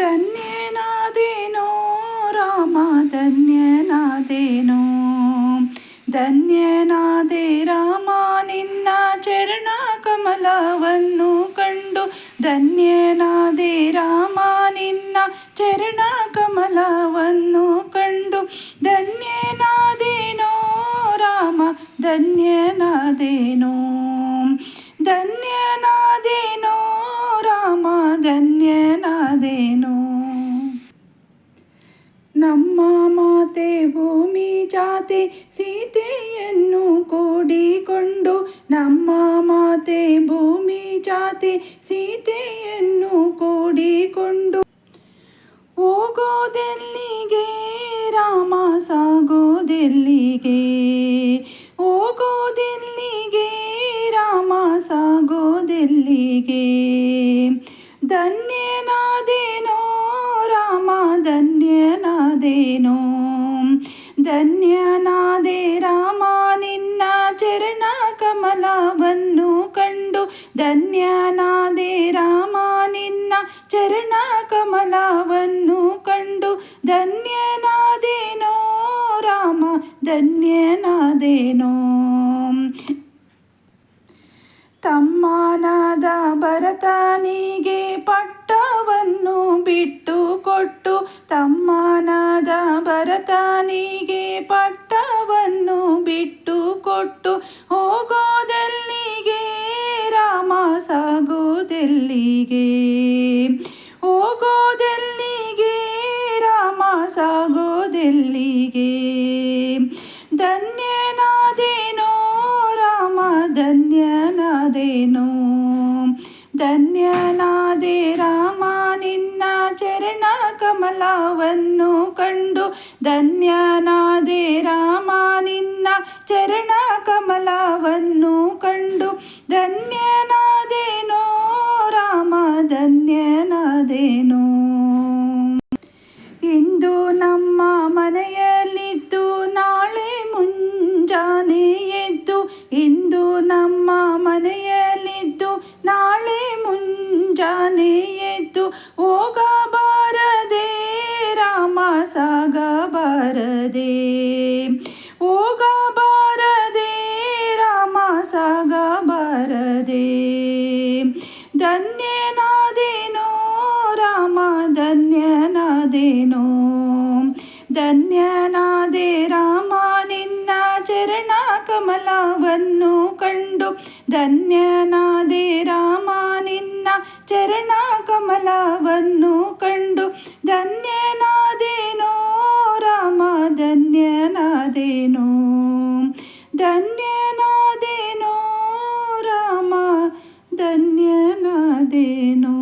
ಧನ್ಯನಾದೇನೋ ರಾಮ ಧನ್ಯನಾದೇನೋ, ಧನ್ಯನಾದೆ ರಾಮ ನಿನ್ನ ಚರಣ ಕಮಲವನ್ನು ಕಂಡು, ಧನ್ಯನಾದೆ ರಾಮ ನಿನ್ನ ಚರಣ ಕಮಲವನ್ನು ಕಂಡು, ಧನ್ಯನಾದೇನೋ ರಾಮ ಧನ್ಯನಾದೇನೋ, ಧನ್ಯನಾದೇನೋ ರಾಮ ಧನ್ಯನಾದೇನೋ. ನಮ್ಮ ಮಾತೆ ಭೂಮಿ ಜಾತೆ ಸೀತೆಯನ್ನು ಕೂಡಿಕೊಂಡು, ನಮ್ಮ ಮಾತೆ ಭೂಮಿ ಜಾತೆ ಸೀತೆಯನ್ನು ಕೂಡಿಕೊಂಡು, ಹೋಗೋದೆಲ್ಲಿಗೆ ರಾಮ ಸಾಗೋದೆಲ್ಲಿಗೆ, ಹೋಗೋದೆಲ್ಲಿಗೆ ರಾಮ ಸಾಗೋದೆಲ್ಲಿಗೆ, ಧನ್ಯನಾದೇನೋ ರಾಮ ಧನ್ಯನಾದೇನೋ, ಧನ್ಯನಾದೆ ರಾಮ ನಿನ್ನ ಚರಣ ಕಮಲವನ್ನು ಕಂಡು, ಧನ್ಯನಾದೆ ರಾಮ ನಿನ್ನ ಚರಣ ಕಮಲವನ್ನು ಕಂಡು, ಧನ್ಯನಾದೇನೋ ರಾಮ ಧನ್ಯನಾದೇನೋ. ತಮ್ಮನಾದ ಭರತನಿಗೆ ಪಟ್ಟವನ್ನು ಬಿಟ್ಟು ಕೊಟ್ಟು, ತಮ್ಮನಾದ ಭರತನಿಗೆ ಪಟ್ಟವನ್ನು ಬಿಟ್ಟು ಕೊಟ್ಟು, ಹೋಗೋದೆಲ್ಲಿಗೆ ರಾಮ ಸಾಗೋದೆಲ್ಲಿಗೆ, ಹೋಗೋದೆಲ್ಲಿಗೆ ರಾಮ ಸಾಗೋದೆಲ್ಲಿಗೆ, ಧನ್ಯನಾದೇನೋ ರಾಮ ಧನ್ಯನಾದೇನೋ, ಧನ್ಯನಾದೆ ರಾಮ ನಿನ್ನ ಚರಣ ಕಮಲವನ್ನು ಕಂಡು, ಧನ್ಯನಾದೆ ರಾಮ ನಿನ್ನ ಚರಣ ಕಮಲವನ್ನು ಕಂಡು, ಧನ್ಯನಾದೇನೋ ರಾಮ ಧನ್ಯನಾದೇನೋ. ಇಂದು ನಮ್ಮ ಮನೆಯಲ್ಲಿದ್ದು ನಾಳೆ ಮುಂಜಾನೆ ಎದ್ದು, ಇಂದು ನಮ್ಮ ಮನೆಯಲ್ಲಿದ್ದು ನಾಳೆ ಮುಂಜಾನೆ ಎದ್ದು, ಹೋಗಬಾರದೆ ರಾಮ ಸಾಗಬಾರದೆ, ಹೋಗಬಾರದೆ ರಾಮ ಸಾಗಬಾರದೆ, ಧನ್ಯನಾದೇನೋ ರಾಮ ಧನ್ಯನಾದೇನೋ, ಧನ್ಯನಾದೆ ರಾಮ ನಿನ್ನ ಚರಣ ಕಮಲವನ್ನು ಕಂಡು, ಧನ್ಯನಾದೆ ರಾಮ ನಿನ್ನ ಚರಣ ಕಮಲವನ್ನು ಕಂಡು, ಧನ್ಯನಾದೇನೋ ರಾಮ ಧನ್ಯನಾದೇನೋ, ಧನ್ಯನಾದೇನೋ ರಾಮ ಧನ್ಯನಾದೇನೋ.